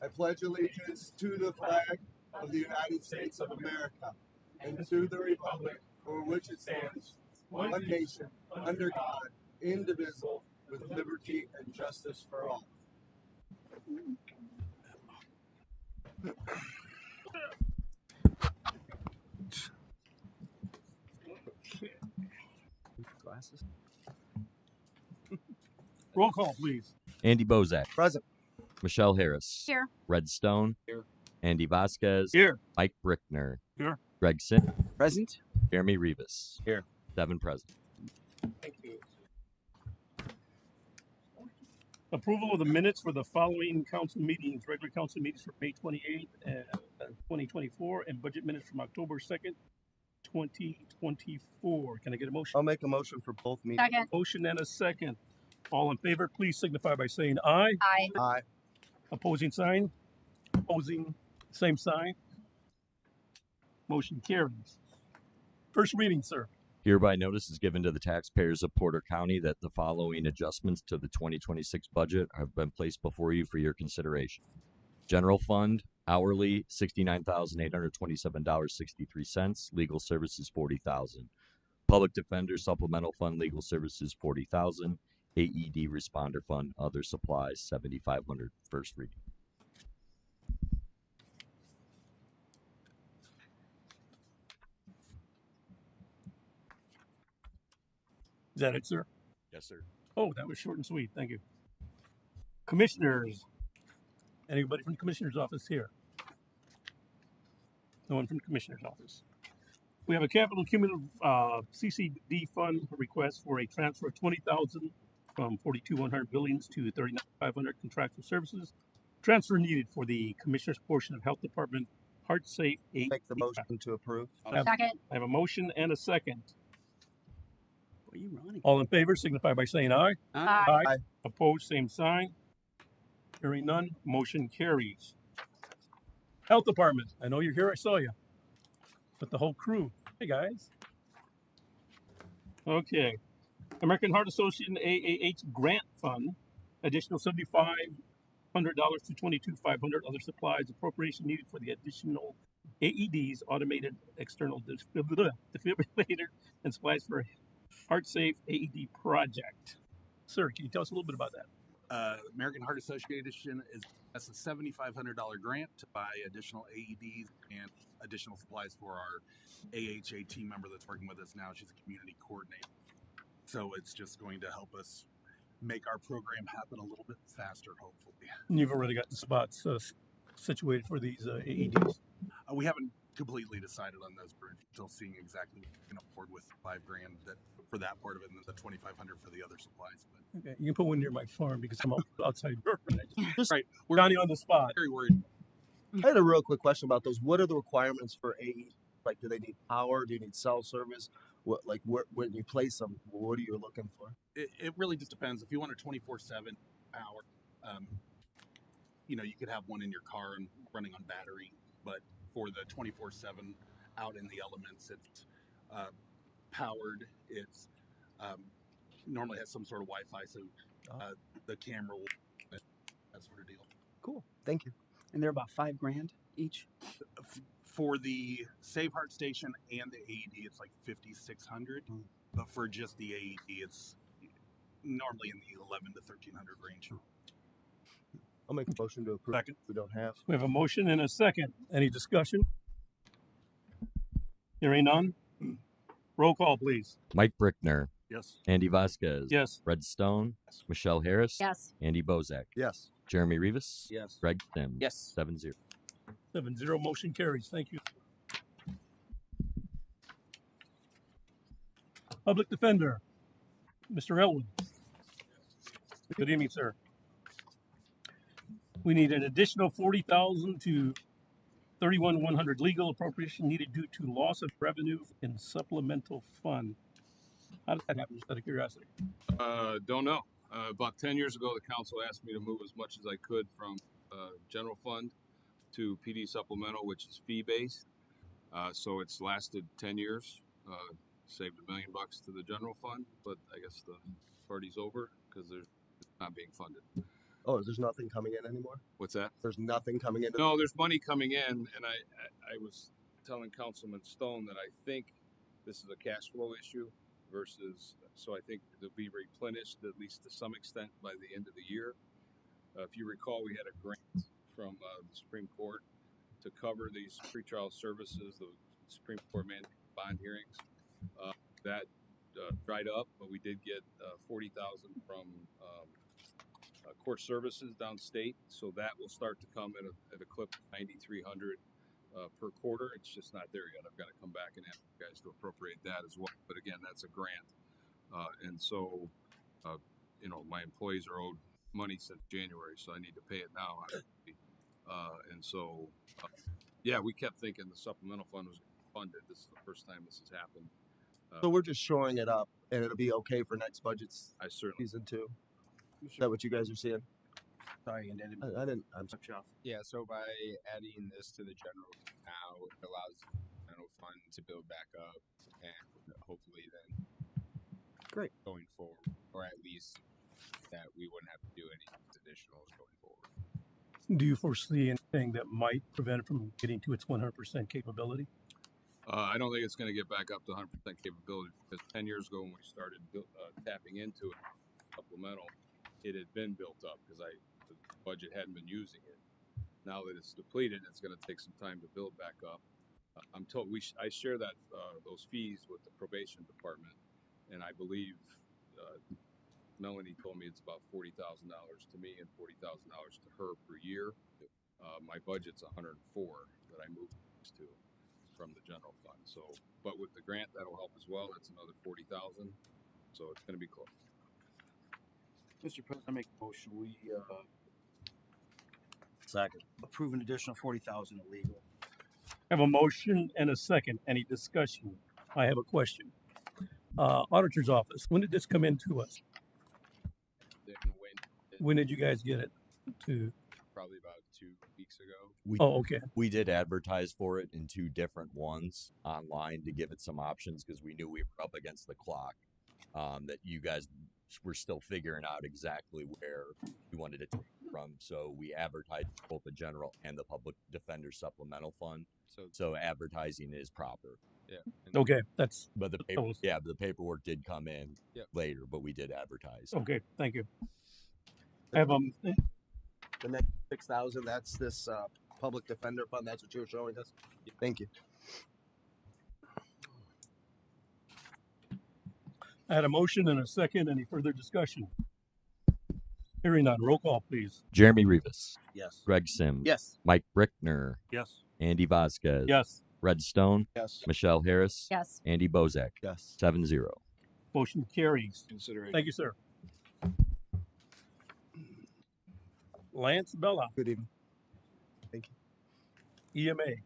I pledge allegiance to the flag of the United States of America and to the republic for which it stands, one nation, under God, indivisible, with liberty and justice for all. Glasses. Roll call, please. Andy Bozak. Present. Michelle Harris. Here. Red Stone. Here. Andy Vasquez. Here. Mike Brickner. Here. Greg Sim. Present. Jeremy Rivas. Here. 7 present. Thank you. Approval of the minutes for the following council meetings, regular council meetings for May 28th, 2024, and budget minutes from October 2nd, 2024. Can I get a motion? I'll make a motion for both meetings. Second. Motion and a second. All in favor, please signify by saying aye. Aye. Aye. Opposing sign. Opposing, same sign. Motion carries. First reading, sir. Hereby notice is given to the taxpayers of Porter County that the following adjustments to the 2026 budget have been placed before you for your consideration. General Fund, hourly, $69,827.63. Legal services, $40,000. Public Defender Supplemental Fund, Legal Services, $40,000. AED Responder Fund, Other Supplies, $7,500. First reading. Is that it, sir? Yes, sir. Oh, that was short and sweet. Thank you. Commissioners. Anybody from the commissioner's office here? No one from the commissioner's office. We have a capital cumulative CCD fund request for a transfer of $20,000 from 42,100 billings to 39,500 contractual services. Transfer needed for the commissioner's portion of Health Department Heart Safe 8. Make the motion to approve. Second. I have a motion and a second. What are you running? All in favor signify by saying aye. Aye. Aye. Opposed, same sign. Hearing none, motion carries. Health Department, I know you're here, I saw you. But the whole crew, hey guys. Okay. American Heart Association AAH Grant Fund, additional $7,500 to $22,500 other supplies appropriation needed for the additional AEDs, automated external defibrillator, and supplies for Heart Safe AED project. Sir, can you tell us a little bit about that? American Heart Association that's a $7,500 grant to buy additional AEDs and additional supplies for our AHA team member that's working with us now. She's a community coordinator. So it's just going to help us make our program happen a little bit faster, hopefully. And you've already got the spots situated for these AEDs. We haven't completely decided on those. We're still seeing exactly what we can afford with $5,000 for that part of it, and then the $2,500 for the other supplies. But Okay, you can put one near my farm because I'm outside. right, we're Johnny on the spot. very worried. I had a real quick question about those. What are the requirements for AE? Like, do they need power? Do you need cell service? What, like, when you place them, what are you looking for? It really just depends. If you want a 24/7 power, you could have one in your car and running on battery. But for the 24/7 out in the elements, it's powered. It's normally has some sort of Wi-Fi, so the camera will that sort of deal. Cool. Thank you. And they're about $5,000 each. For the Save Heart Station and the AED, it's like $5,600. But for just the AED, it's normally in the $1,100 to $1,300 range. I'll make a motion to approve. Second. If we don't have. We have a motion and a second. Any discussion? Hearing none. Roll call, please. Mike Brickner. Yes. Andy Vasquez. Yes. Red Stone. Michelle Harris. Yes. Andy Bozak. Yes. Jeremy Rivas. Yes. Greg Sim. Yes. 7-0. 7-0, motion carries. Thank you. Public Defender, Mr. Elwood. Good evening, sir. We need an additional $40,000 to 31,100 legal appropriation needed due to loss of revenue in supplemental fund. How did that happen? Just out of curiosity. Don't know. About 10 years ago, the council asked me to move as much as I could from general fund to PD supplemental, which is fee-based. So it's lasted 10 years, saved $1 million to the general fund, but I guess the party's over because they're not being funded. Oh, there's nothing coming in anymore? What's that? There's nothing coming in? No, there's money coming in, and I was telling Councilman Stone that I think this is a cash flow issue versus, so I think it'll be replenished at least to some extent by the end of the year. If you recall, we had a grant from the Supreme Court to cover these pretrial services, the Supreme Court mandated bond hearings. That dried up, but we did get 40,000 from court services downstate, so that will start to come at a clip of 9,300 per quarter. It's just not there yet. I've got to come back and ask you guys to appropriate that as well. But again, that's a grant, and so you know, my employees are owed money since January, so I need to pay it now. And so yeah, we kept thinking the supplemental fund was funded. This is the first time this has happened. So we're just shoring it up, and it'll be okay for next budget I certainly season 2. Is that what you guys are seeing? Sorry, and then I didn't. I'm sorry. you off. Yeah, so by adding this to the general now, it allows the general fund to build back up and hopefully then Great. going forward, or at least that we wouldn't have to do any additionals going forward. Do you foresee anything that might prevent it from getting to its 100% capability? I don't think it's going to get back up to 100% capability because 10 years ago when we started tapping into it, supplemental, it had been built up because the budget hadn't been using it. Now that it's depleted, it's going to take some time to build back up. I'm told I share that those fees with the probation department, and I believe Melanie told me it's about $40,000 to me and $40,000 to her per year. My budget's 104 that I moved to from the general fund. So, but with the grant, that'll help as well. That's another 40,000. So it's going to be close. Mr. President, I make a motion. We Second. approve an additional 40,000 illegal. Have a motion and a second. Any discussion? I have a question. Auditor's office, when did this come into us? Then When did you guys get it? probably about 2 weeks ago. Oh, okay. We did advertise for it in 2 different ones online to give it some options because we knew we were up against the clock. That you guys were still figuring out exactly where you wanted to take it from. So we advertised both the general and the public defender supplemental fund. So advertising is proper. Yeah. Okay, that's But the the paperwork did come in later, but we did advertise. okay. Thank you. I have The next 6,000. That's this public defender fund. That's what you were showing us. Thank you. I had a motion and a second. Any further discussion? Hearing none. Roll call, please. Jeremy Rivas, Yes. Greg Sims, Yes. Mike Brickner, Yes. Andy Vasquez, Yes. Red Stone, Yes. Michelle Harris, Yes. Andy Bozak, Yes. 7-0. Motion carries. Consideration. Thank you, sir. Lance Bella, Good evening. EMA.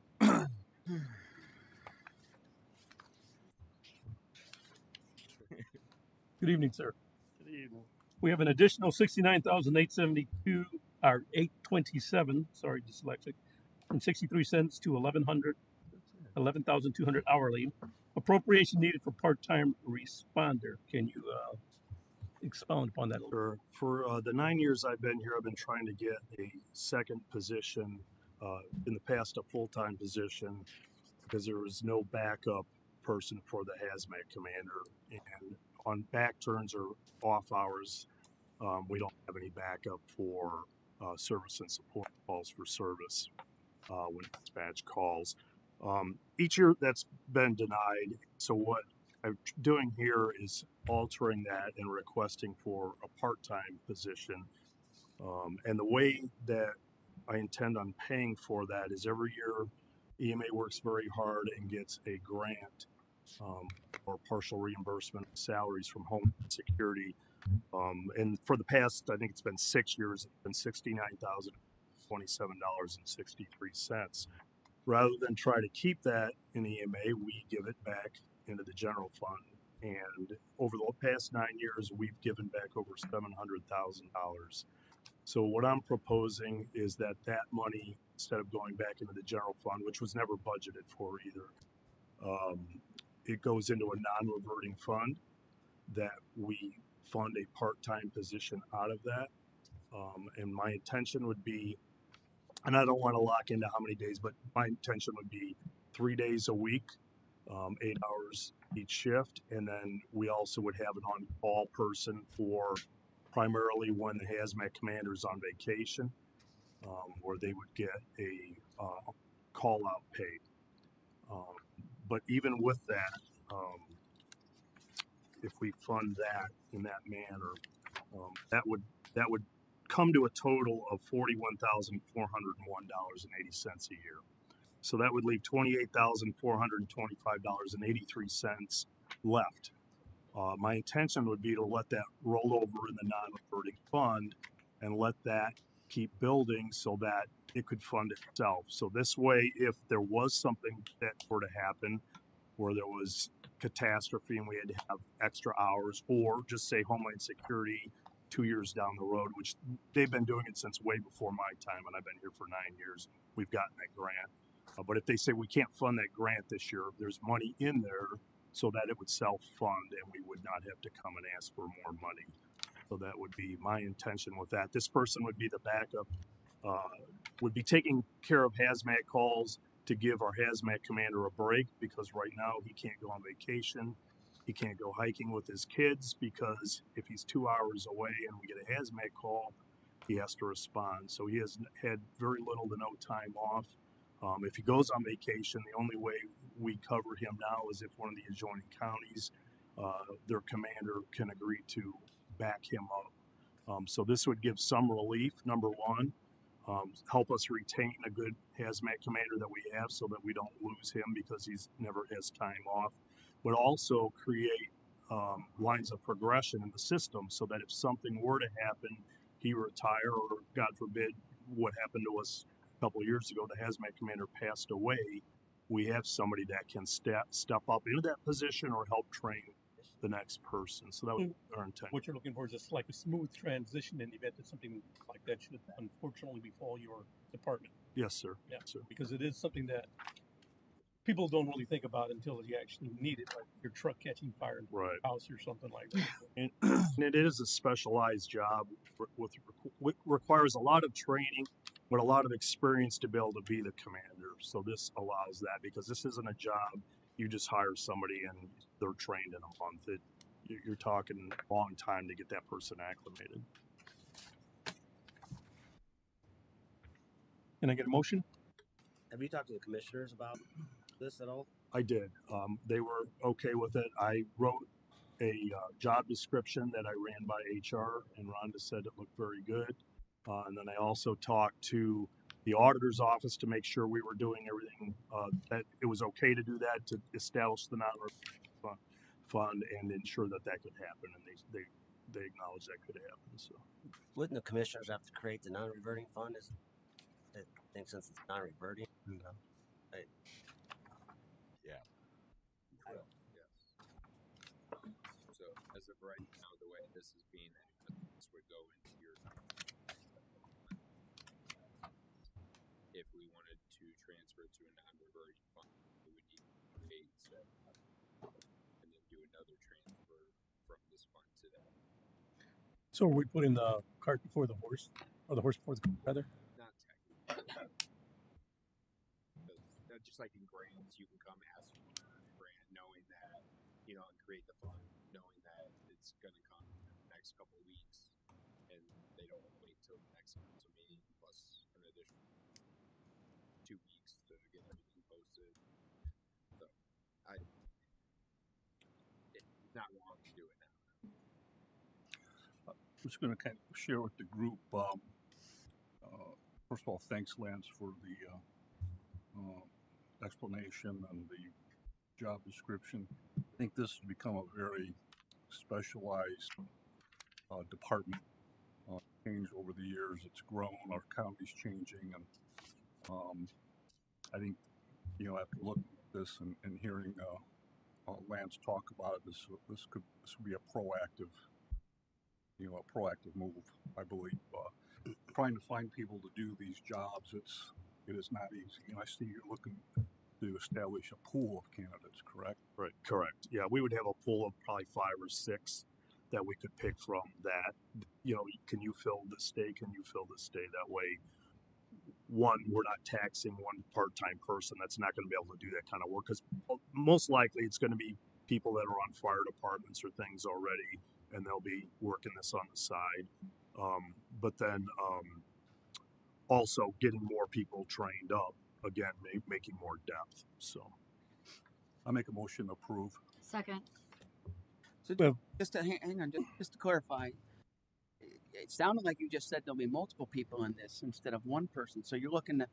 Good evening, sir. Good evening. We have an additional 69,872 or 827. Sorry, dyslexic. From 63 cents to 11,200 hourly. Appropriation needed for part-time responder. Can you expound upon that a little? Sure. For the 9 years I've been here, I've been trying to get a second position, in the past a full-time position, because there was no backup person for the hazmat commander. And on back turns or off hours, we don't have any backup for service and support calls for service when dispatch calls. Each year that's been denied. So what I'm doing here is altering that and requesting for a part-time position. And the way that I intend on paying for that is every year EMA works very hard and gets a grant or partial reimbursement of salaries from Homeland Security. And for the past, I think it's been 6 years, it's been $69,027.63. Rather than try to keep that in EMA, we give it back into the general fund. And over the past 9 years, we've given back over $700,000. So what I'm proposing is that money, instead of going back into the general fund, which was never budgeted for either, it goes into a non-reverting fund that we fund a part-time position out of that. And my intention would be, and I don't want to lock into how many days, but my intention would be 3 days a week, 8 hours each shift. And then we also would have an on-call person for primarily when the hazmat commander is on vacation, where they would get a call-out pay. But even with that, if we fund that in that manner, that would come to a total of $41,401.80 a year. So that would leave $28,425.83 left. My intention would be to let that roll over in the non-reverting fund and let that keep building so that it could fund itself. So this way, if there was something that were to happen where there was catastrophe and we had to have extra hours, or just say Homeland Security 2 years down the road, which they've been doing it since way before my time, and I've been here for 9 years, we've gotten that grant. But if they say we can't fund that grant this year, there's money in there so that it would self-fund and we would not have to come and ask for more money. So that would be my intention with that. This person would be the backup, would be taking care of hazmat calls to give our hazmat commander a break, because right now he can't go on vacation. He can't go hiking with his kids because if he's 2 hours away and we get a hazmat call, he has to respond. So he has had very little to no time off. If he goes on vacation, the only way we cover him now is if one of the adjoining counties, their commander can agree to back him up. So this would give some relief, number one, help us retain a good hazmat commander that we have so that we don't lose him because he's never has time off, but also create lines of progression in the system so that if something were to happen, he retire, or God forbid, what happened to us a couple of years ago, the hazmat commander passed away, we have somebody that can step up into that position or help train the next person. So that was our intent. What you're looking for is just like a smooth transition in the event that something like that should unfortunately befall your department. Yes, sir. Yeah, Yes, sir. because it is something that people don't really think about until you actually need it, like your truck catching fire in your house or something like that. And it is a specialized job with requires a lot of training, but a lot of experience to be able to be the commander. So this allows that, because this isn't a job you just hire somebody and they're trained in a month. You're talking a long time to get that person acclimated. Can I get a motion? Have you talked to the commissioners about this at all? I did. They were okay with it. I wrote a job description that I ran by HR, and Rhonda said it looked very good. And then I also talked to the auditor's office to make sure we were doing everything, that it was okay to do that, to establish the non-reverting fund and ensure that that could happen. And they acknowledged that could happen. So Wouldn't the commissioners have to create the non-reverting fund? I think since it's non-reverting. No. Right. Yeah. Yes. So as of right now, the way this is being handled, this would go into your. If we wanted to transfer to a non-reverting fund, we would need to create set and then do another transfer from this fund to that. So are we putting the cart before the horse, or the horse before the cart, rather? Not technically. Because just like in grants, you can come ask for a grant knowing that, and create the fund, knowing that it's going to come in the next couple of weeks, and they don't wait till the next council meeting plus an additional 2 weeks to get everything posted. So it's not wrong to do it now. I'm just going to kind of share with the group. First of all, thanks, Lance, for the explanation and the job description. I think this has become a very specialized department. Changed over the years. It's grown. Our county's changing, and I think after looking at this and hearing Lance talk about it, this would be a proactive move. I believe trying to find people to do these jobs, it is not easy. And I see you're looking to establish a pool of candidates, correct? Right, correct. Yeah, we would have a pool of probably 5 or 6 that we could pick from that, you know, can you fill this day? Can you fill this day? That way, one, we're not taxing one part-time person that's not going to be able to do that kind of work, because most likely it's going to be people that are on fire departments or things already, and they'll be working this on the side. But then also getting more people trained up, again, making more depth. So I make a motion to approve. Second. So Well- just to hang on, just to clarify, it sounded like you just said there'll be multiple people in this instead of one person. So you're looking to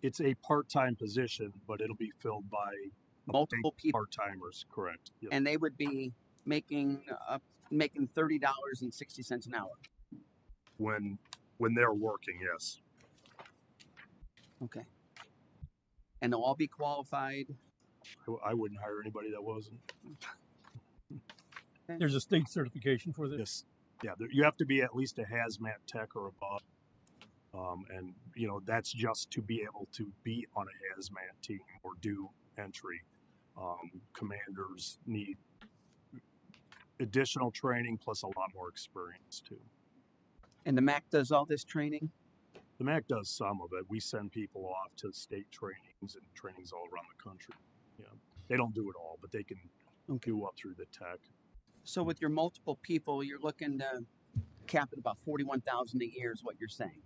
it's a part-time position, but it'll be filled by multiple people, part-timers, correct? Yes. and they would be making $30.60 an hour. When they're working, yes. Okay. And they'll all be qualified. I wouldn't hire anybody that wasn't. There's a state certification for this. Yes. Yeah, you have to be at least a hazmat tech or above. And, you know, that's just to be able to be on a hazmat team or do entry. Commanders need additional training plus a lot more experience, too. And the MAC does all this training? The MAC does some of it. We send people off to state trainings and trainings all around the country. Yeah, they don't do it all, but they can do up through the tech. So with your multiple people, you're looking to cap at about $41,000 a year is what you're saying.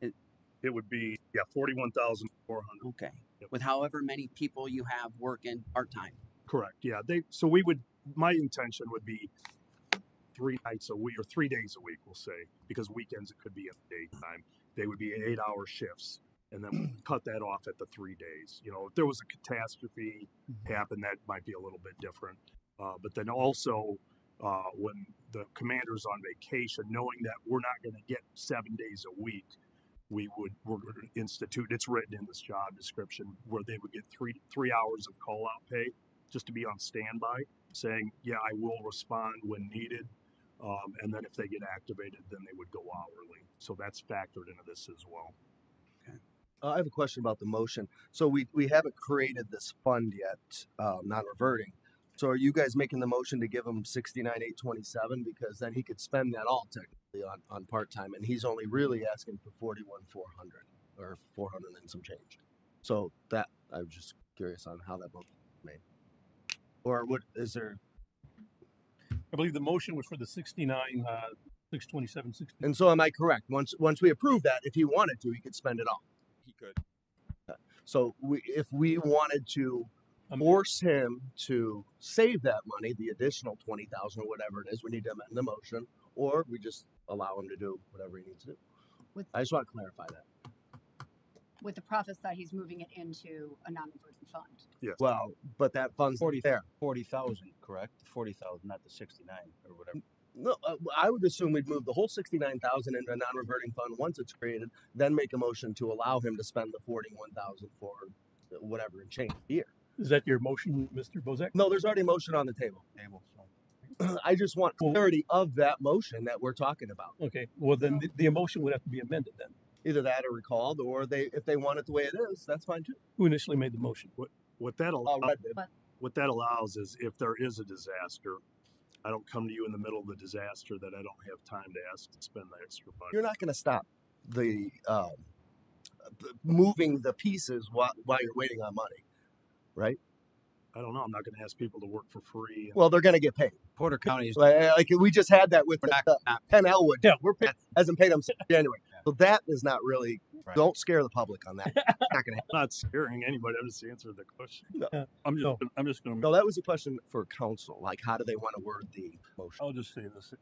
It would be 41,400. Okay. Yep. With however many people you have working part-time. Correct. Yeah. So we would. My intention would be 3 nights a week or 3 days a week, we'll say, because weekends it could be at daytime. They would be 8-hour shifts, and then we'll cut that off at the 3 days. You know, if there was a catastrophe happen, that might be a little bit different. But then also when the commander's on vacation, knowing that we're not going to get 7 days a week, we're going to institute. It's written in this job description where they would get three hours of call out pay just to be on standby, saying, yeah, I will respond when needed. And then if they get activated, then they would go hourly. So that's factored into this as well. Okay. I have a question about the motion. So we haven't created this fund yet, non-reverting. So are you guys making the motion to give him $69,827, because then he could spend that all technically on part-time, and he's only really asking for $41,400 or 400 and some change. So that I was just curious on how that motion was made, or what is there? I believe the motion was for the 69, 627, 60. And so am I correct? Once we approve that, if he wanted to, he could spend it all. He could. So if we wanted to force him to save that money, the additional 20,000 or whatever it is, we need to amend the motion, or we just allow him to do whatever he needs to do. I just want to clarify that. With the profits that he's moving it into a non-reverting fund. Yes. Well, but that fund's there. 40,000, correct? 40,000, not the 69 or whatever. No, I would assume we'd move the whole 69,000 into a non-reverting fund once it's created, then make a motion to allow him to spend the 41,000 for whatever and change a year. Is that your motion, Mr. Bozak? No, there's already a motion on the table. I just want clarity of that motion that we're talking about. Okay. Well, then the motion would have to be amended then. Either that or recalled, or if they want it the way it is, that's fine too. Who initially made the motion? What that allows is if there is a disaster, I don't come to you in the middle of the disaster that I don't have time to ask to spend the extra money. You're not going to stop the moving the pieces while you're waiting on money, right? I don't know. I'm not going to ask people to work for free. Well, they're going to get paid. Porter County is like we just had that with Penn Elwood. Yeah, we're paid. Hasn't paid them since January. So that is not really. Right. Don't scare the public on that. Not going to happen. I'm not scaring anybody. I'm just answering the question. No. I'm just going to. No, that was a question for council. Like, how do they want to word the motion? I'll just say this.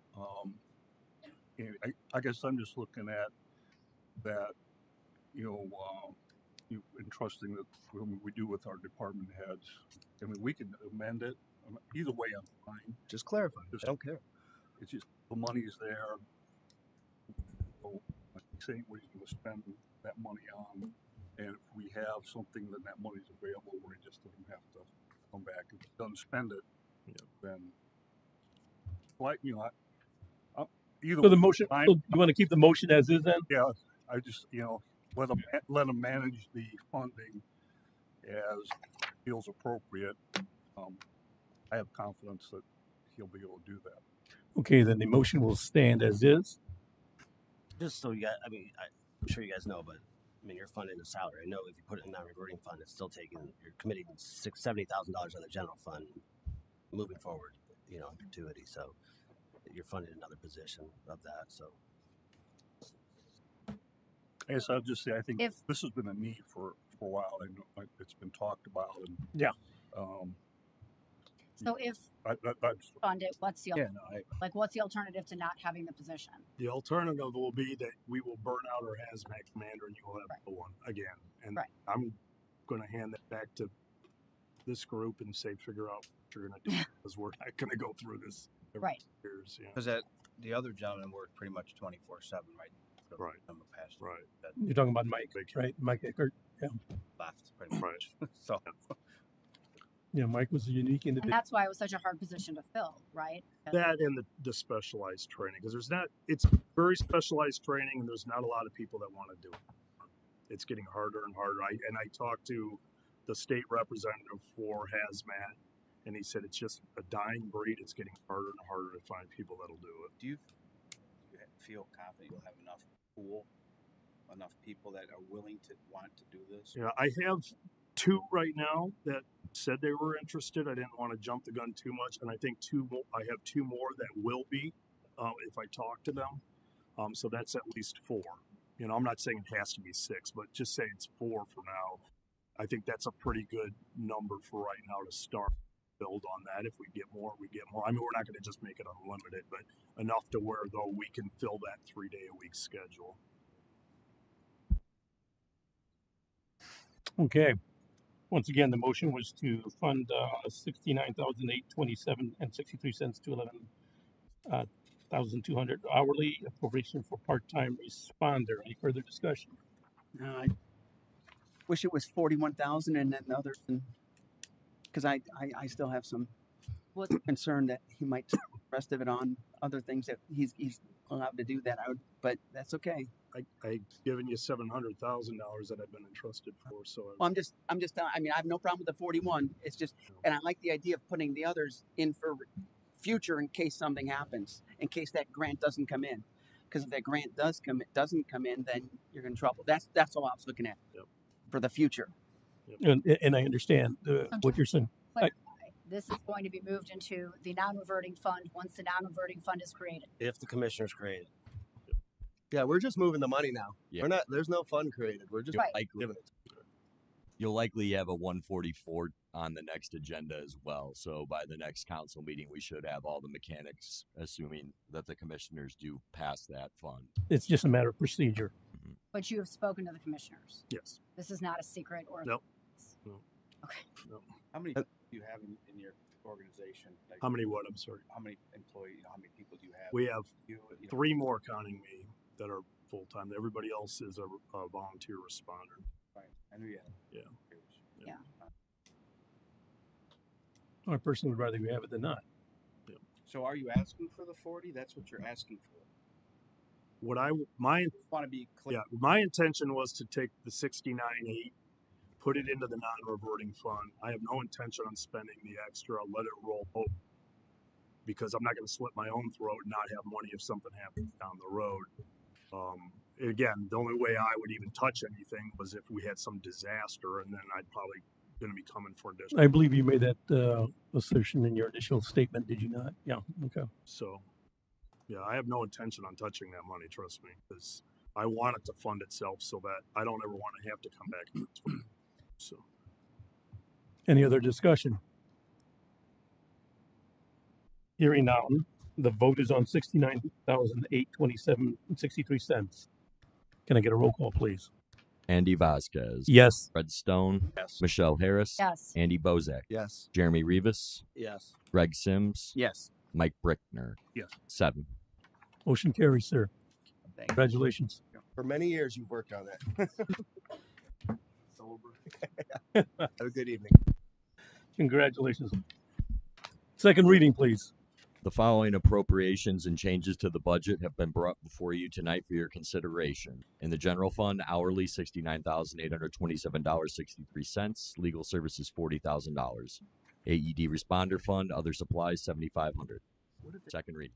I guess I'm just looking at that. You entrusting that we do with our department heads. I mean, we can amend it. Either way, I'm fine. Just clarify. I don't care. It's just the money's there. So, like saying what he's going to spend that money on, and if we have something, then that money's available where he just doesn't have to come back. If he doesn't spend it, then like either. So the motion. So you want to keep the motion as is then? Yeah, I just let him manage the funding as feels appropriate. I have confidence that he'll be able to do that. Okay, then the motion will stand as is. Just so you guys, I'm sure you guys know, but you're funding a salary. I know if you put it in a non-reverting fund, it's still taking, you're committing $70,000 on the general fund moving forward, in perpetuity. So you're funding another position of that. So I guess I'll just say I think If- this has been a need for a while. I know it's been talked about, and Yeah. So if that's fund it, what's the Yeah, no, what's the alternative to not having the position? The alternative will be that we will burn out our hazmat commander and you will have no one again. And Right. I'm going to hand that back to this group and say, figure out what you're going to do because we're not going to go through this every Right. years. Yeah. because that the other gentleman worked pretty much 24/7, right? So Right. from the past, Right. That You're talking about Mike, right? Mike Eckert. Yeah. left pretty much. Right. So Yeah, Mike was a unique And individual. that's why it was such a hard position to fill, right? That and the specialized training because it's very specialized training and there's not a lot of people that want to do it. It's getting harder and harder. I talked to the state representative for hazmat and he said it's just a dying breed. It's getting harder and harder to find people that'll do it. do you feel confident you'll have enough people that are willing to want to do this? Yeah, I have two right now that said they were interested. I didn't want to jump the gun too much, and I think I have two more that will be if I talk to them. So that's at least four. I'm not saying it has to be six, but just say it's four for now. I think that's a pretty good number for right now to start. Build on that. If we get more, we get more. I mean, we're not going to just make it unlimited, but enough to where though we can fill that 3-day-a-week schedule. Okay. Once again, the motion was to fund $69,827.63 to $11,200 hourly appropriation for part-time responder. Any further discussion? No, I wish it was 41,000 and then the others, because I still have some concern that he might take the rest of it on other things that he's allowed to do that. But that's okay. I've given you $700,000 that I've been entrusted for. So Well, I'm just I have no problem with the 41. It's just, and I like the idea of putting the others in for future in case something happens, in case that grant doesn't come in. Because if that grant doesn't come in, then you're in trouble. That's all I was looking at for the future. And I understand what you're saying. This is going to be moved into the non-reverting fund once the non-reverting fund is created. if the commissioner's created. Yeah, we're just moving the money now. Yeah. We're not. There's no fund created. We're just Right. giving it. You'll likely have a 144 on the next agenda as well. So by the next council meeting, we should have all the mechanics, assuming that the commissioners do pass that fund. It's just a matter of procedure. But you have spoken to the commissioners. yes. This is not a secret or. Nope. How many do you have in your organization? Like, How many what? I'm sorry. how many employees? How many people do you have? We have you, you know, 3 more counting me that are full time. Everybody else is a volunteer responder. Right. I knew you had. Yeah. Yeah. I personally would rather we have it than not. So are you asking for the 40? That's what you're asking for. What I want to be clear. Yeah, my intention was to take the 69.8, put it into the non-reverting fund. I have no intention on spending the extra. Let it roll over because I'm not going to slit my own throat and not have money if something happens down the road. Again, the only way I would even touch anything was if we had some disaster, and then I'd probably going to be coming for additional. I believe you made that assertion in your initial statement, did you not? Yeah. Okay. So, yeah, I have no intention on touching that money. Trust me, because I want it to fund itself so that I don't ever want to have to come back. And so, Any other discussion? Hearing none, the vote is on $69,827.63. Can I get a roll call, please? Andy Vasquez. Yes. Fred Stone. Yes. Michelle Harris. Yes. Andy Bozak. Yes. Jeremy Rivas. Yes. Greg Sims. Yes. Mike Brickner. Yes. 7. Motion carries, sir. Thank you. Congratulations. For many years, you've worked on that. Have a good evening. Congratulations. Second reading, please. The following appropriations and changes to the budget have been brought before you tonight for your consideration. In the general fund, hourly $69,827.63. Legal services $40,000. AED responder fund, other supplies $7,500. Second reading.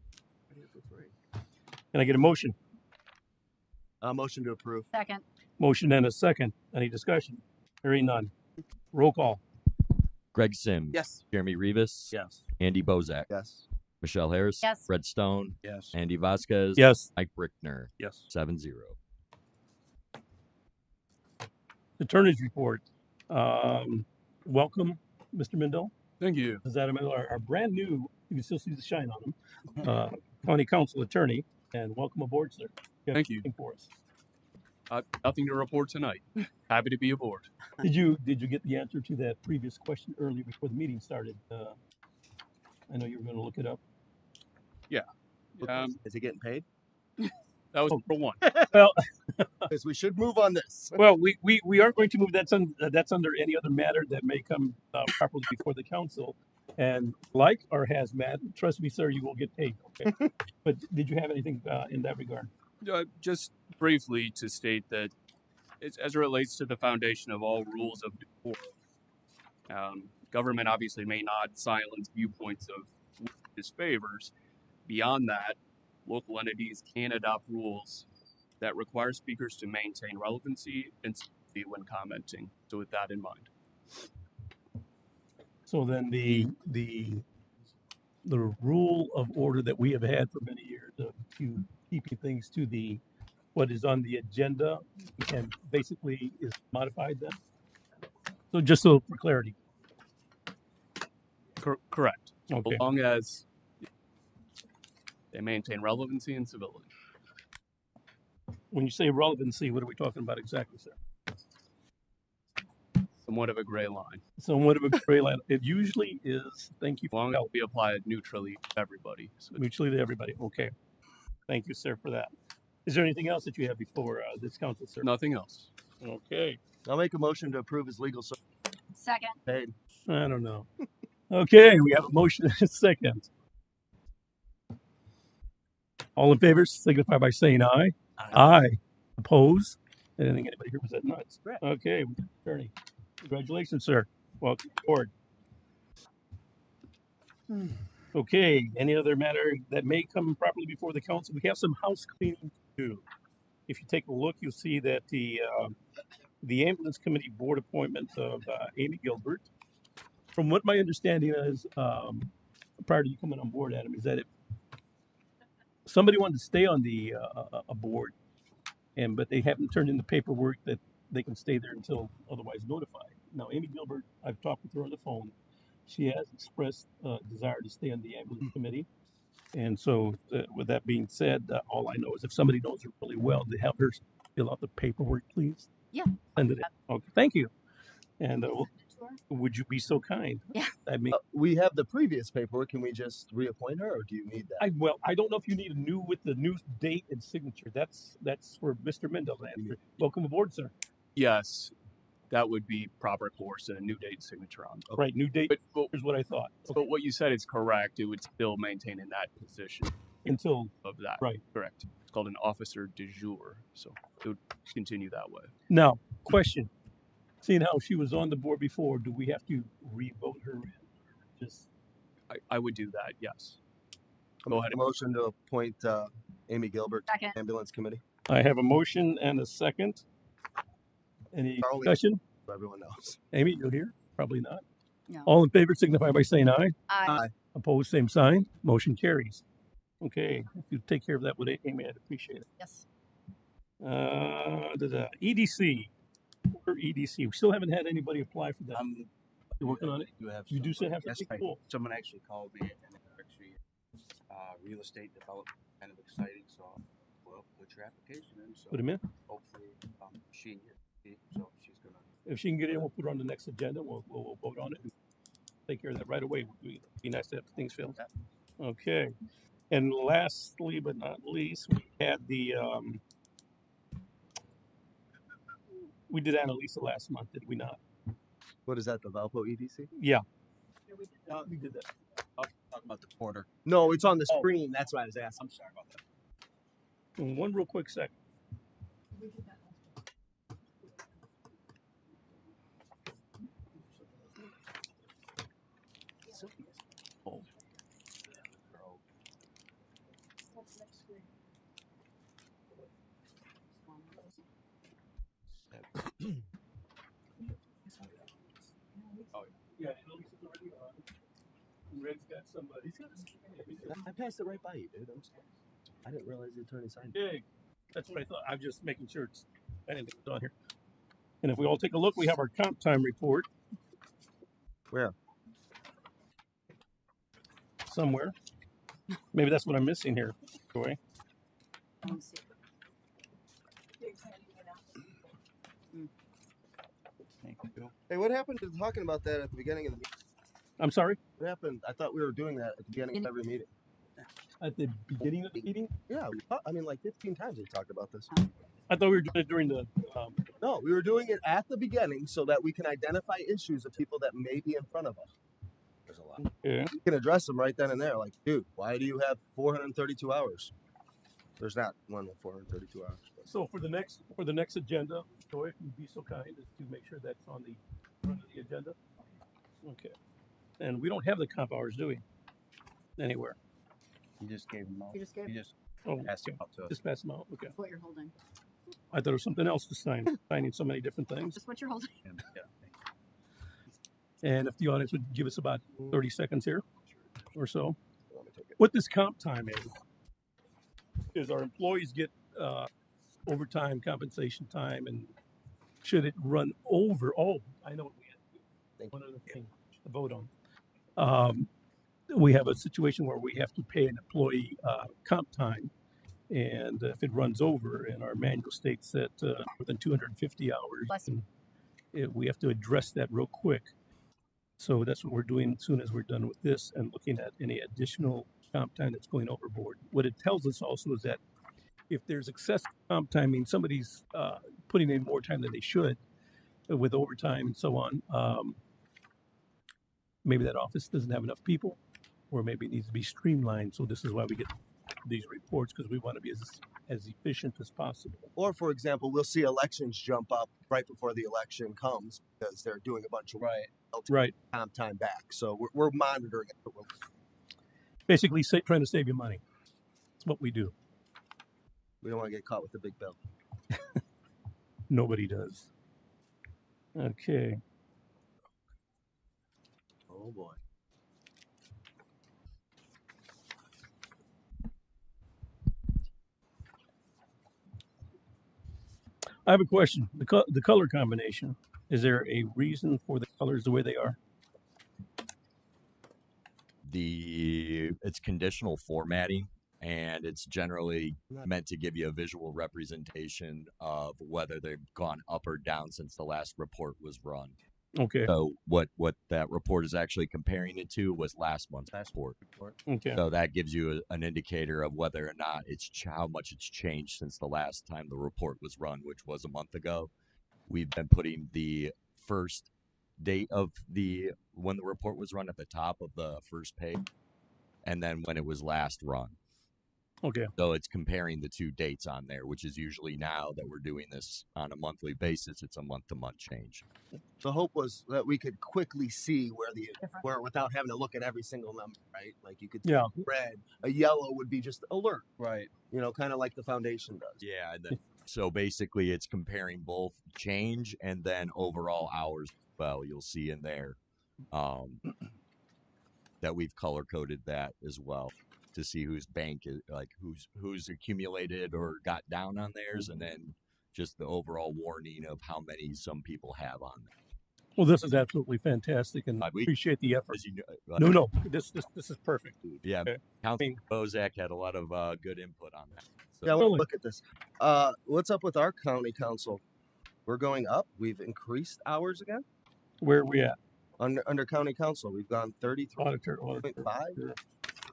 Can I get a motion? Motion to approve. Second. Motion and a second. Any discussion? Hearing none. Roll call. Greg Sims. Yes. Jeremy Rivas. Yes. Andy Bozak. Yes. Michelle Harris. Yes. Red Stone. Yes. Andy Vasquez. Yes. Mike Brickner. Yes. 7-0. Attorney's report. Welcome, Mr. Mendel. Thank you. Is that our brand new, you can still see the shine on him, county council attorney, and welcome aboard, sir. Thank you. anything for us? Nothing to report tonight. Happy to be aboard. Did you get the answer to that previous question earlier before the meeting started? I know you were going to look it up. Yeah. Is he getting paid? That was number one. Well, Because we should move on this. well, we are going to move that's under any other matter that may come properly before the council. And like our hazmat, trust me, sir, you will get paid. Okay. But did you have anything in that regard? Just briefly to state that as it relates to the foundation of all rules of decorum, government obviously may not silence viewpoints of disfavors. Beyond that, local entities can adopt rules that require speakers to maintain relevancy and civility when commenting. So with that in mind. So then the rule of order that we have had for many years of keeping things to what is on the agenda and basically is modified then? So just so for clarity. Correct. Okay. As long as they maintain relevancy and civility. When you say relevancy, what are we talking about exactly, sir? Somewhat of a gray line. Somewhat of a gray line. It usually is. Thank you. As long as we apply it neutrally to everybody. So Mutually to everybody. Okay. Thank you, sir, for that. Is there anything else that you have before this council, sir? nothing else. Okay. I'll make a motion to approve his legal service Second. paid. I don't know. Okay, we have a motion and a second. All in favor, signify by saying aye. Aye. Oppose? I didn't think anybody here was that nuts. Correct. Okay, attorney. Congratulations, sir. Welcome aboard. Okay, any other matter that may come properly before the council? We have some house cleaning to do. If you take a look, you'll see that the ambulance committee board appointment of Amy Gilbert, from what my understanding is, prior to you coming on board, Adam, is that if somebody wanted to stay on the a board, but they haven't turned in the paperwork that they can stay there until otherwise notified. Now, Amy Gilbert, I've talked with her on the phone. She has expressed a desire to stay on the ambulance committee. And so, with that being said, all I know is if somebody knows her really well, to have her fill out the paperwork, please. Yeah. Send it in. Okay, thank you. And would you be so kind? Yeah. I mean, We have the previous paperwork. Can we just reappoint her, or do you need that? I don't know if you need a new with the new date and signature. That's for Mr. Mendel's answer. Welcome aboard, sir. Yes, that would be proper course and a new date signature on. Right, new date. But Here's what I thought. But what you said is correct. It would still maintain in that position Until of that. right. Correct. It's called an officer de jure. So it would continue that way. Now, question. Seeing how she was on the board before, do we have to re-vote her in? Just I would do that, yes. Go ahead. Motion to appoint Amy Gilbert Second. to ambulance committee. I have a motion and a second. Any Charlie. discussion? So everyone knows. Amy, you're here? Probably not. No. All in favor signify by saying aye. Aye. Opposed, same sign. Motion carries. Okay, if you take care of that with Amy, I'd appreciate it. Yes. EDC. Or EDC. We still haven't had anybody apply for that. You're working on it? You do still have Yes, something? Cool. someone actually called me, and it's actually real estate development, kind of exciting. So, well, put your application in. So Put him in. hopefully, she so she's gonna. If she can get in, we'll put her on the next agenda. We'll vote on it and take care of that right away. It'd be nice to have things filled. Okay. And lastly, but not least, we had we did Annalisa last month, did we not? What is that, the Valpo EDC? Yeah. We did that. I'll talk about the porter. No, it's on the screen. That's why I was asking. I'm sorry about that. And one real quick second. Yeah, Annalisa's already on. Red's got somebody. I passed it right by you, dude. I'm sorry. I didn't realize the attorney signed it. Okay, that's what I thought. I'm just making sure it's anything on here. And if we all take a look, we have our comp time report Where? somewhere. Maybe that's what I'm missing here. Joy. Thank you. Hey, what happened to talking about that at the beginning of the meeting? I'm sorry. What happened? I thought we were doing that at the beginning of every meeting. At the beginning of the meeting, Yeah, I mean, like 15 times we talked about this. I thought we were doing it during the. No, we were doing it at the beginning so that we can identify issues of people that may be in front of us. There's a lot. Yeah. We can address them right then and there. Like, dude, why do you have 432 hours? There's not one with 432 hours. But. So for the next agenda, Joy, if you'd be so kind as to make sure that's on the front of the agenda. Okay. And we don't have the comp hours, do we? Anywhere. You just gave them all. You just gave. You just Oh, passed okay. them out to us. Just pass them out. Okay. That's what you're holding. I thought it was something else to sign. Signing so many different things. Just what you're holding. Yeah. And if the audience would give us about 30 seconds here or so. What this comp time is our employees get overtime compensation time, and should it run over, I know what we have to do. One other thing to vote on. We have a situation where we have to pay an employee comp time, and if it runs over, and our manual states that more than 250 hours, we have to address that real quick. So that's what we're doing as soon as we're done with this and looking at any additional comp time that's going overboard. What it tells us also is that if there's excessive comp time, means somebody's putting in more time than they should with overtime and so on, maybe that office doesn't have enough people, or maybe it needs to be streamlined. So this is why we get these reports, because we want to be as efficient as possible. Or, for example, we'll see elections jump up right before the election comes because they're doing a bunch of comp time back. So we're monitoring it. Basically, trying to save you money. That's what we do. We don't want to get caught with the big bill. Nobody does. Okay. Oh boy. I have a question. The color combination, is there a reason for the colors the way they are? It's conditional formatting, and it's generally meant to give you a visual representation of whether they've gone up or down since the last report was run. Okay. So what that report is actually comparing it to was last month's report. Okay. So that gives you an indicator of whether or not how much it's changed since the last time the report was run, which was a month ago. We've been putting the first date of when the report was run at the top of the first page, and then when it was last run. Okay. So it's comparing the two dates on there, which is usually, now that we're doing this on a monthly basis, it's a month-to-month change. The hope was that we could quickly see where without having to look at every single number, right? Like you could see red, a yellow would be just alert, right? You know, kind of like the foundation does. Yeah. And then, so basically, it's comparing both change and then overall hours. Well, you'll see in there that we've color coded that as well, to see whose bank is, like who's accumulated or got down on theirs, and then just the overall warning of how many some people have on there. Well, this is absolutely fantastic, and I appreciate the effort. No, this is perfect. Yeah, okay. Councilman Bozak had a lot of good input on that. So. Yeah, we'll look at this. What's up with our county council? We're going up. We've increased hours again. Where are we at? Under county council, we've gone 33.5.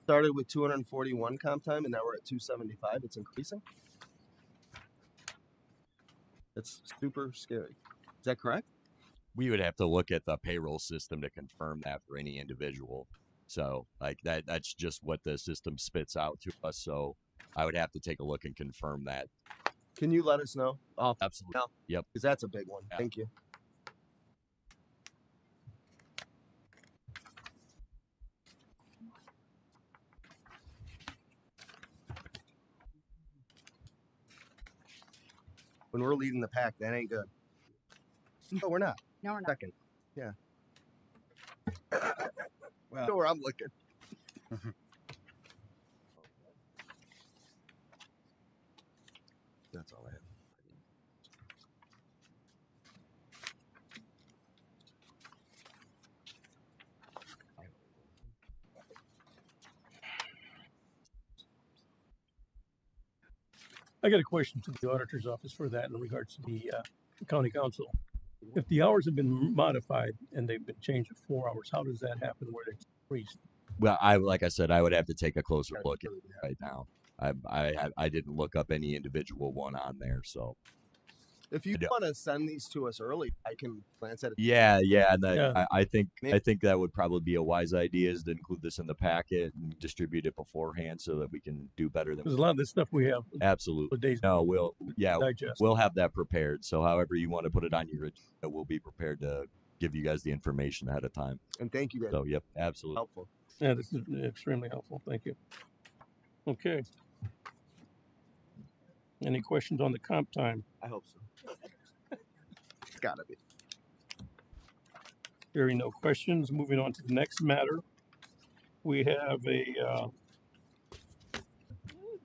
Started with 241 comp time, and now we're at 275. It's increasing. It's super scary. Is that correct? We would have to look at the payroll system to confirm that for any individual. So like that's just what the system spits out to us. So I would have to take a look and confirm that. Can you let us know? Absolutely. Now? Yep. Because that's a big one. Yeah. Thank you. When we're leading the pack, that ain't good. No, we're not. No, we're not. Second. Yeah. Well, know where I'm looking. That's all I have. I got a question to the auditor's office for that in regards to the county council. If the hours have been modified and they've been changed to 4 hours, how does that happen where it's increased? Well, like I said, I would have to take a closer look at it right now. I didn't look up any individual one on there, so If you want to send these to us early, I can glance at it. yeah, and Yeah. I think that would probably be a wise idea is to include this in the packet and distribute it beforehand so that we can do better than Because a lot of this stuff we have absolutely. days No, we'll digest. we'll have that prepared. So however you want to put it on your agenda, we'll be prepared to give you guys the information ahead of time. And thank you guys. So yep, absolutely Helpful. Yeah, this is extremely helpful. Thank you. Okay. Any questions on the comp time? I hope so. It's gotta be. Hearing no questions, moving on to the next matter. We have a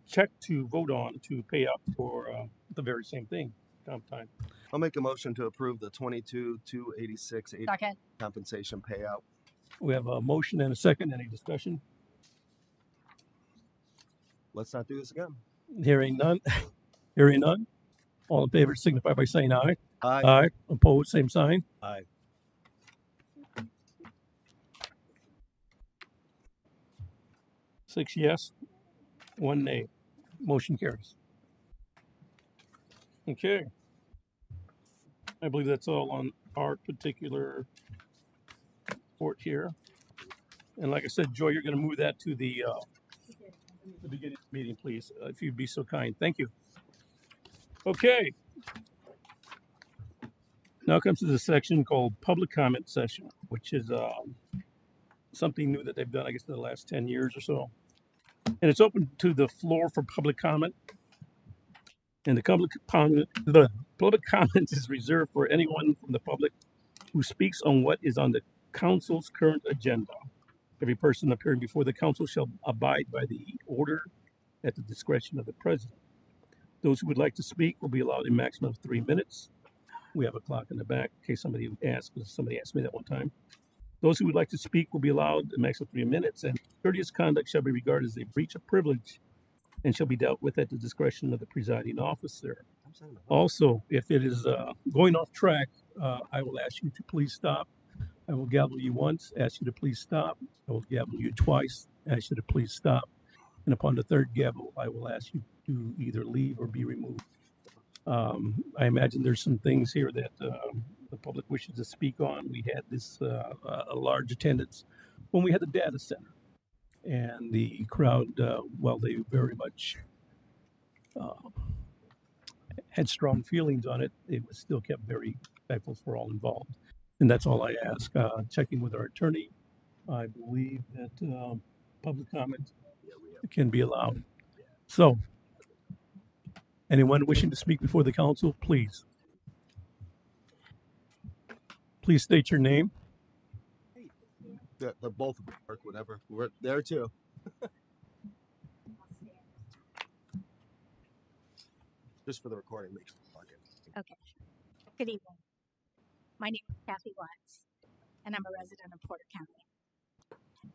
check to vote on to pay out for the very same thing, comp time. I'll make a motion to approve the 22,286 Second. compensation payout. We have a motion and a second. Any discussion? Let's not do this again. Hearing none. Hearing none. All in favor signify by saying aye. Aye. Aye. Opposed, same sign. Aye. Six yes, one nay. Motion carries. Okay. I believe that's all on our particular report here. And like I said, Joy, you're going to move that to the beginning of the meeting, please, if you'd be so kind. Thank you. Okay. Now comes to the section called public comment session, which is something new that they've done, I guess, in the last 10 years or so. And it's open to the floor for public comment. And the public comment is reserved for anyone from the public who speaks on what is on the council's current agenda. Every person appearing before the council shall abide by the order at the discretion of the president. Those who would like to speak will be allowed a maximum of 3 minutes. We have a clock in the back in case somebody asks, because somebody asked me that one time. Those who would like to speak will be allowed a maximum of 3 minutes, and courteous conduct shall be regarded as a breach of privilege and shall be dealt with at the discretion of the presiding officer. Also, if it is going off track, I will ask you to please stop. I will gavel you once, ask you to please stop. I will gavel you twice, ask you to please stop. And upon the third gavel, I will ask you to either leave or be removed. I imagine there's some things here that the public wishes to speak on. We had this a large attendance when we had the data center, and the crowd, while they very much had strong feelings on it, it was still kept very respectful for all involved. And that's all I ask. Checking with our attorney, I believe that public comment can be allowed. So, anyone wishing to speak before the council, please. Please state your name. The both of them work, whatever. We're there too. Just for the recording, make sure plug in. Okay. Good evening. My name is Kathy Watts, and I'm a resident of Porter County.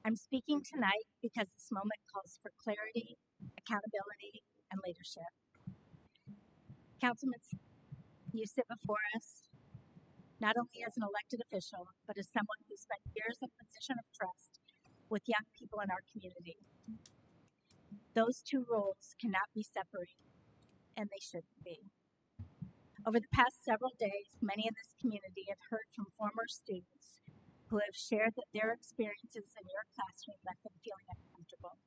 I'm speaking tonight because this moment calls for clarity, accountability, and leadership. Councilman, you sit before us not only as an elected official, but as someone who spent years in a position of trust with young people in our community. Those two roles cannot be separated, and they shouldn't be. Over the past several days, many in this community have heard from former students who have shared that their experiences in your classroom left them feeling uncomfortable.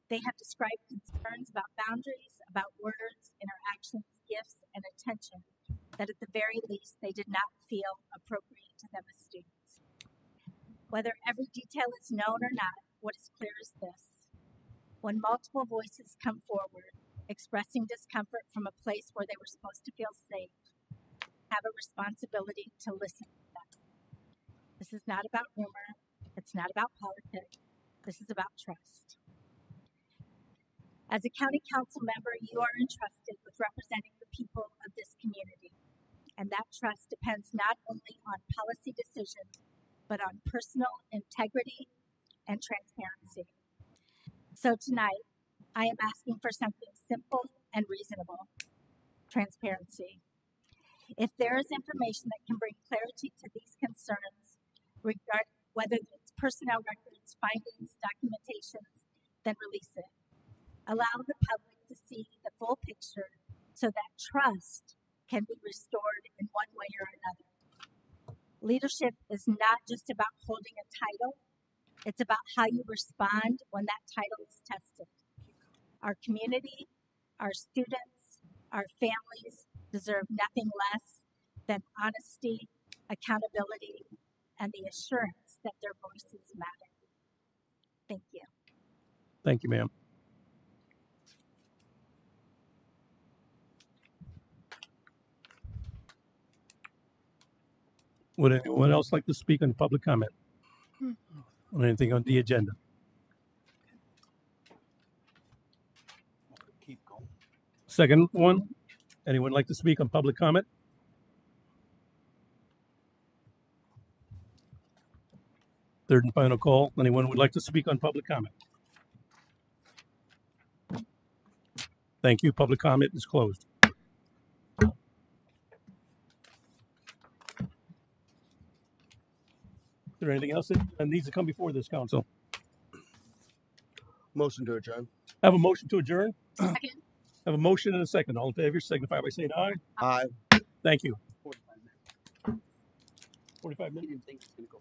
They have described concerns about boundaries, about words, interactions, gifts, and attention that at the very least they did not feel appropriate to them as students. Whether every detail is known or not, what is clear is this. When multiple voices come forward, expressing discomfort from a place where they were supposed to feel safe, have a responsibility to listen to them. This is not about rumor. It's not about politics. This is about trust. As a county council member, you are entrusted with representing the people of this community. And that trust depends not only on policy decisions, but on personal integrity and transparency. So tonight, I am asking for something simple and reasonable: transparency. If there is information that can bring clarity to these concerns, regarding whether it's personnel records, findings, documentations, then release it. Allow the public to see the full picture so that trust can be restored in one way or another. Leadership is not just about holding a title, it's about how you respond when that title is tested. Our community, our students, our families deserve nothing less than honesty, accountability, and the assurance that their voices matter. Thank you. Thank you, ma'am. Would anyone else like to speak on public comment on anything on the agenda? Keep going. Second one, anyone like to speak on public comment? Third and final call, anyone would like to speak on public comment? Thank you. Public comment is closed. Is there anything else that needs to come before this council? Motion to adjourn. I have a motion to adjourn. Second. I have a motion and a second. All in favor, signify by saying aye. Aye. Thank you. 45 minutes. 45 minutes. He didn't think it's going to go